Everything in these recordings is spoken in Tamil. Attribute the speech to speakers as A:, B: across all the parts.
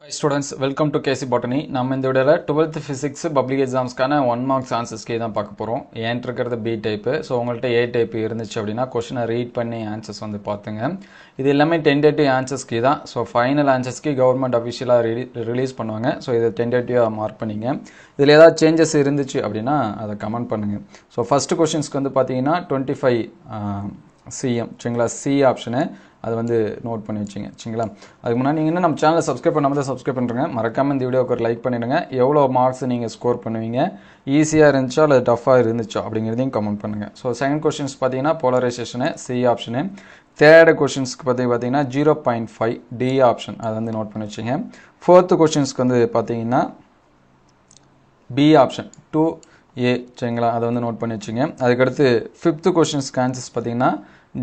A: Hi students, welcome to KC Botany. நம்ம இந்த வீடியோல 12th physics public examsக்கான 1 marks answers K தான் பார்க்க போறோம். ஏன் இருக்கிறது B type. சோ உங்கள்ட்ட A type இருந்துச்சு அப்படினா क्वेश्चனை ரீட் பண்ணி ஆன்சர்ஸ் வந்து பாத்துங்க. இது எல்லாமே டென்டேட்டிவ் ஆன்சர்ஸ் கே தான். சோ ஃபைனல் ஆன்சர்ஸ் கே கவர்மெண்ட் ஆபீஷியலா ரிலீஸ் பண்ணுவாங்க. சோ இத டென்டேட்டிவா மார்க் பண்ணீங்க. இதுல ஏதாவது சேஞ்சஸ் இருந்துச்சு அப்படினா அத கமெண்ட் பண்ணுங்க. சோ ஃபர்ஸ்ட் क्वेश्चंसக்கு வந்து பாத்தீங்கன்னா 25 CM சரிங்களா C ஆப்ஷன் அது வந்து நோட் பண்ணி வச்சிங்க சரிங்களா அதுக்கு முன்னாடி நீங்க இன்னும் நம்ம சேனலை சப்ஸ்கிரைப் பண்ணாம சப்ஸ்கிரைப் பண்ணுங்க மறக்காம இந்த வீடியோக்கு ஒரு லைக் பண்ணிடுங்க எவ்வளவு மார்க்ஸ் நீங்க ஸ்கோர் பண்ணுவீங்க ஈஸியா இருந்துச்சா இல்ல டஃபா இருந்துச்சா அப்படிங்கறதையும் கமெண்ட் பண்ணுங்க சோ செகண்ட் क्वेश्चंस பாத்தீங்கன்னா போலரைசேஷன் C ஆப்ஷன் தேர்ட் क्वेश्चंसக்கு பாத்தீங்கன்னா 0.5 D ஆப்ஷன் அது வந்து நோட் பண்ணி வச்சிங்க ஃபோர்த் क्वेश्चंसக்கு வந்து பாத்தீங்கன்னா B ஆப்ஷன் 2A சரிங்களா அதை வந்து நோட் பண்ணி வச்சிங்க அதுக்கு அடுத்து ஃபிஃப்த் क्वेश्चंसக்கு ஆன்சர்ஸ் பாத்தீங்கன்னா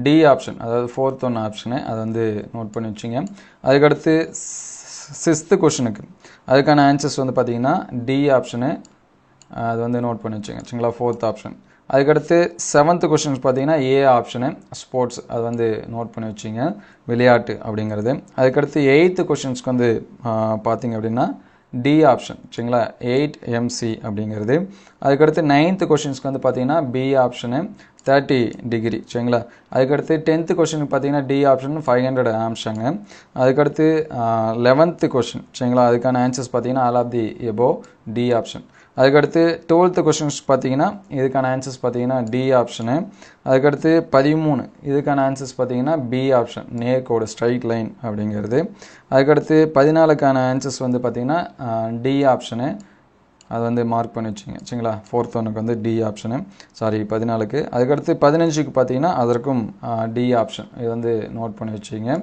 A: D ஆப்ஷன் அதாவது ஃபோர்த் ஒன் ஆப்ஷன் அது வந்து நோட் பண்ணி வச்சிங்க அதுக்கு அடுத்து சிக்ஸ்த் क्वेश्चनக்கு அதுக்கான ஆன்சர்ஸ் வந்து பாத்தீங்கன்னா D ஆப்ஷன் அது வந்து நோட் பண்ணி வச்சிங்க சரிங்களா ஃபோர்த் ஆப்ஷன் அதுக்கு அடுத்து செவன்த் क्वेश्चंस பாத்தீங்கன்னா A ஆப்ஷன் ஸ்போர்ட்ஸ் அது வந்து நோட் பண்ணி வச்சிங்க விளையாட்டு அப்படிங்கிறது அதுக்கு அடுத்து எய்த் क्वेश्चंसக்கு வந்து பாத்தீங்க அப்படினா D ஆப்ஷன் சரிங்களா 8MC அப்படிங்கிறது அதுக்கு அடுத்து 9th क्वेश्चंसக்கு வந்து பாத்தீங்கன்னா B ஆப்ஷன் 30 டிகிரி சரிங்களா அதுக்கு அடுத்து 10th क्वेश्चन பாத்தீங்கன்னா D ஆப்ஷன் 500 ஆம்ஸ்ங்க அதுக்கு அடுத்து 11th क्वेश्चन சரிங்களா அதுக்கான ஆன்சர்ஸ் பாத்தீங்கன்னா all of the above D option அதுக்கு அடுத்து 12th क्वेश्चंस பாத்தீங்கன்னா இதுக்கான ஆன்சர்ஸ் பாத்தீங்கன்னா D ஆப்ஷன் அதுக்கு அடுத்து 13 இதுக்கான ஆன்சர்ஸ் பாத்தீங்கன்னா B ஆப்ஷன் நேர்கோடு ஸ்ட்ரைட் லைன் அப்படிங்கிறது அதுக்கு அடுத்து 14க்கான ஆன்சர்ஸ் வந்து பாத்தீங்கன்னா D ஆப்ஷன் அது வந்து மார்க் பண்ணி வச்சிங்க சரிங்களா ஃபோர்த் ஒன்னுக்கு வந்து D ஆப்ஷன் சாரி 14க்கு அதுக்கு அடுத்து 15க்கு பாத்தீங்கன்னா அதற்கும் D ஆப்ஷன் இது வந்து நோட் பண்ணி வச்சிங்க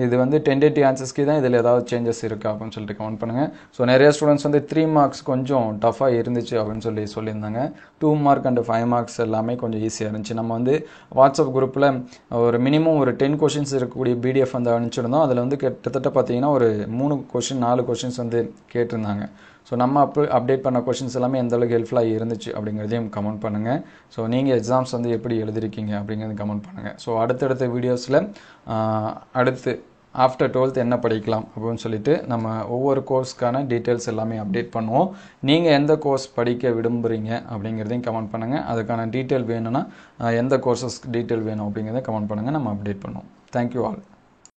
A: இது வந்து டென்டேட்டிவ் ஆன்சர்ஸ்க்கு தான் இதுல ஏதாவது சேஞ்சஸ் இருக்கா அப்படினு சொல்லிட்டு கமெண்ட் பண்ணுங்க சோ நிறைய ஸ்டூடண்ட்ஸ் வந்து 3 மார்க்ஸ் கொஞ்சம் டஃபா இருந்துச்சு அப்படினு சொல்லியிருந்தாங்க 2 மார்க் and 5 மார்க்ஸ் எல்லாமே கொஞ்சம் ஈஸியா இருந்துச்சு நம்ம வந்து வாட்ஸ்அப் குரூப்ல ஒரு மினிமம் ஒரு 10 क्वेश्चंस இருக்கக்கூடிய PDF வந்து அனுப்பிச்சிருந்தோம் அதுல வந்து கிட்டத்தட்ட பாத்தீங்கன்னா ஒரு 3 क्वेश्चन 4 क्वेश्चंस வந்து கேட்டிருந்தாங்க சோ நம்ம அப்டேட் பண்ண क्वेश्चंस எல்லாமே எந்த அளவுக்கு ஹெல்ப்ஃபுல்லா இருந்துச்சு அப்படிங்கறதையும் கமெண்ட் பண்ணுங்க சோ நீங்க எக்ஸாம்ஸ் வந்து எப்படி எழுதிருக்கீங்க அப்படிங்கறதை கமெண்ட் பண்ணுங்க சோ அடுத்த வீடியோஸ்ல அடுத்து ஆஃப்டர் 12th என்ன படிக்கலாம் அப்படினு சொல்லிட்டு நம்ம ஒவ்வொரு கோர்ஸ்க்கான டீடைல்ஸ் எல்லாமே அப்டேட் பண்ணுவோம் நீங்க எந்த கோர்ஸ் படிக்க விரும்புறீங்க அப்படிங்கறதையும் கமெண்ட் பண்ணுங்க அதுக்கான டீடைல் வேணும்னா எந்த கோர்சஸ் டீடைல் வேணும் அப்படிங்கறதை கமெண்ட் பண்ணுங்க நம்ம அப்டேட் பண்ணுவோம் Thank you all